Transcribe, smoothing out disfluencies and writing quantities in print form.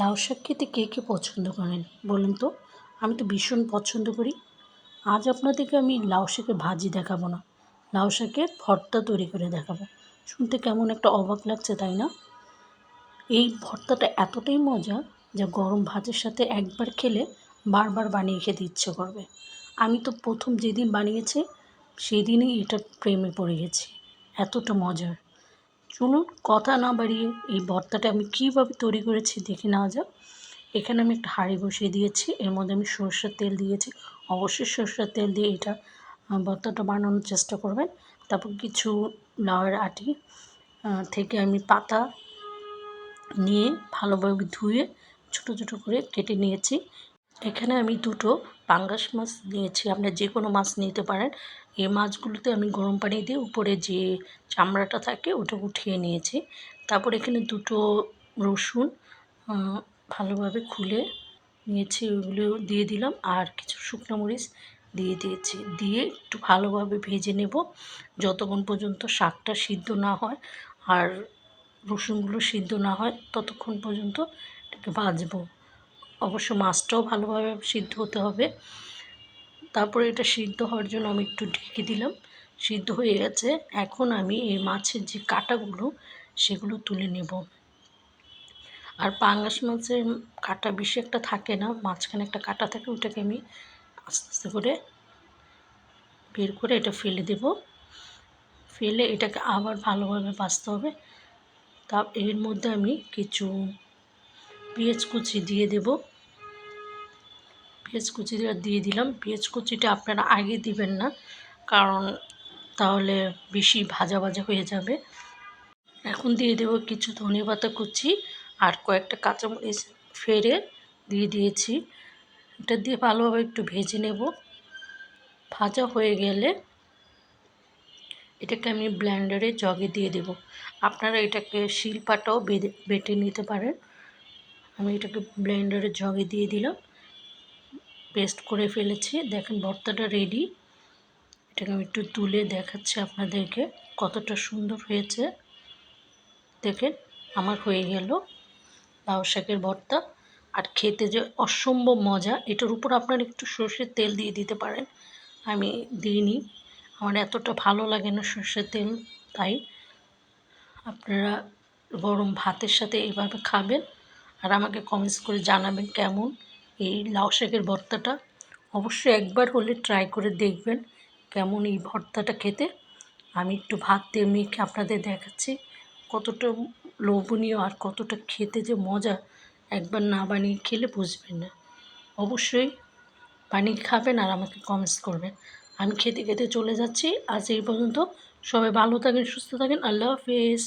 লাউ শাক খেতে কে কে পছন্দ করেন বলুন তো? আমি তো ভীষণ পছন্দ করি। আজ আপনাদেরকে আমি লাউ শাকের ভাজি দেখাবো না, লাউ শাকের ভর্তা তৈরি করে দেখাবো। শুনতে কেমন একটা অবাক লাগছে, তাই না? এই ভর্তাটা এতটাই মজা যা গরম ভাতের সাথে একবার খেলে বারবার বানিয়ে খেতে ইচ্ছে করবে। আমি তো প্রথম যেদিন বানিয়েছি সেদিনই এটার প্রেমে পড়ে গেছি, এতটা মজার। চলুন কথা না বাড়িয়ে এই ভর্তাটা আমি কীভাবে তৈরি করেছি দেখে নেওয়া যাক। এখানে আমি একটা হাঁড়ি বসিয়ে দিয়েছি, এর মধ্যে আমি সরষের তেল দিয়েছি। অবশ্যই সরষের তেল দিয়ে এটা ভর্তাটা বানানোর চেষ্টা করবেন। তারপর কিছু লাউয়ের আটি থেকে আমি পাতা নিয়ে ভালোভাবে ধুয়ে ছোটো ছোটো করে কেটে নিয়েছি। এখানে আমি দুটো পাঙ্গাস মাছ নিয়েছি, আপনার যে কোনো মাছ নিতে পারেন। এই মাছগুলোতে আমি গরম পানি দিয়ে উপরে যে চামড়াটা থাকে ওটা উঠিয়ে নিয়েছি। তারপর এখানে দুটো রসুন ভালোভাবে খুলে নিয়েছি, ওগুলো দিয়ে দিলাম। আর কিছু শুকনো মরিচ দিয়ে দিয়েছি, দিয়ে একটু ভালোভাবে ভেজে নেব যতক্ষণ পর্যন্ত শাকটা সিদ্ধ না হয় আর রসুনগুলো সিদ্ধ না হয় ততক্ষণ পর্যন্ত এটাকে ভাজবো। অবশ্য মাছটাও ভালোভাবে সিদ্ধ হতে হবে। তারপরে এটা সিদ্ধ হওয়ার জন্য আমি একটু ঢেকে দিলাম। সিদ্ধ হয়ে গেছে। এখন আমি এই মাছের যে কাঁটাগুলো সেগুলো তুলে নেব। আর পাঙ্গাস মাছের কাঁটা বেশি একটা থাকে না, মাঝখানে একটা কাঁটা থাকে, ওটাকে আমি আস্তে আস্তে করে বের করে এটা ফেলে দেব। ফেলে এটাকে আবার ভালোভাবে ভাজতে হবে। তা এর মধ্যে আমি কিছু পেঁয়াজ কুচি দিয়ে দেব। পেঁয়াজ কুচিটা দিয়ে দিলাম। পেঁয়াজ কুচিটা আপনারা আগে দিবেন না, কারণ তাহলে বেশি ভাজা ভাজা হয়ে যাবে। এখন দিয়ে দেব কিছু ধনেপাতা কুচি আর কয়েকটা কাঁচামরিচ ফেড়ে দিয়ে দিয়েছি। এটা দিয়ে ভালোভাবে একটু ভেজে নেব। ভাজা হয়ে গেলে এটাকে আমি ব্লেন্ডারে জগে দিয়ে দেব। আপনারা এটাকে শিলপাটাও বেটে নিতে পারেন। আমি এটাকে ব্লেন্ডারে জগে দিয়ে দিলাম, পেস্ট করে ফেলেছি। দেখেন ভর্তাটা রেডি। এটাকে আমি একটু তুলে দেখাচ্ছি আপনাদেরকে কতটা সুন্দর হয়েছে। দেখেন আমার হয়ে গেল লাউ শাকের ভর্তা। আর খেতে যে অসম্ভব মজা, এটার উপর আপনারা একটু সর্ষের তেল দিয়ে দিতে পারেন। আমি দিইনি, আমার এতটা ভালো লাগে না সর্ষের তেল, তাই আপনারা গরম ভাতের সাথে এইভাবে খাবেন। আর আমাকে কমেন্টস করে জানাবেন কেমন এই লাউ শাকের ভর্তাটা। অবশ্যই একবার হলে ট্রাই করে দেখবেন কেমন এই ভর্তাটা খেতে। আমি একটু ভাত দিয়ে মেখে আপনাদের দেখাচ্ছি কতটা লোভনীয় আর কতটা খেতে যে মজা, একবার না বানিয়ে খেলে বুঝবেন না। অবশ্যই বানিয়ে খাবেন আর আমাকে কমেন্টস করবেন। আমি খেতে খেতে চলে যাচ্ছি। আজ এই পর্যন্ত। সবাই ভালো থাকেন, সুস্থ থাকেন। আল্লাহ হাফেজ।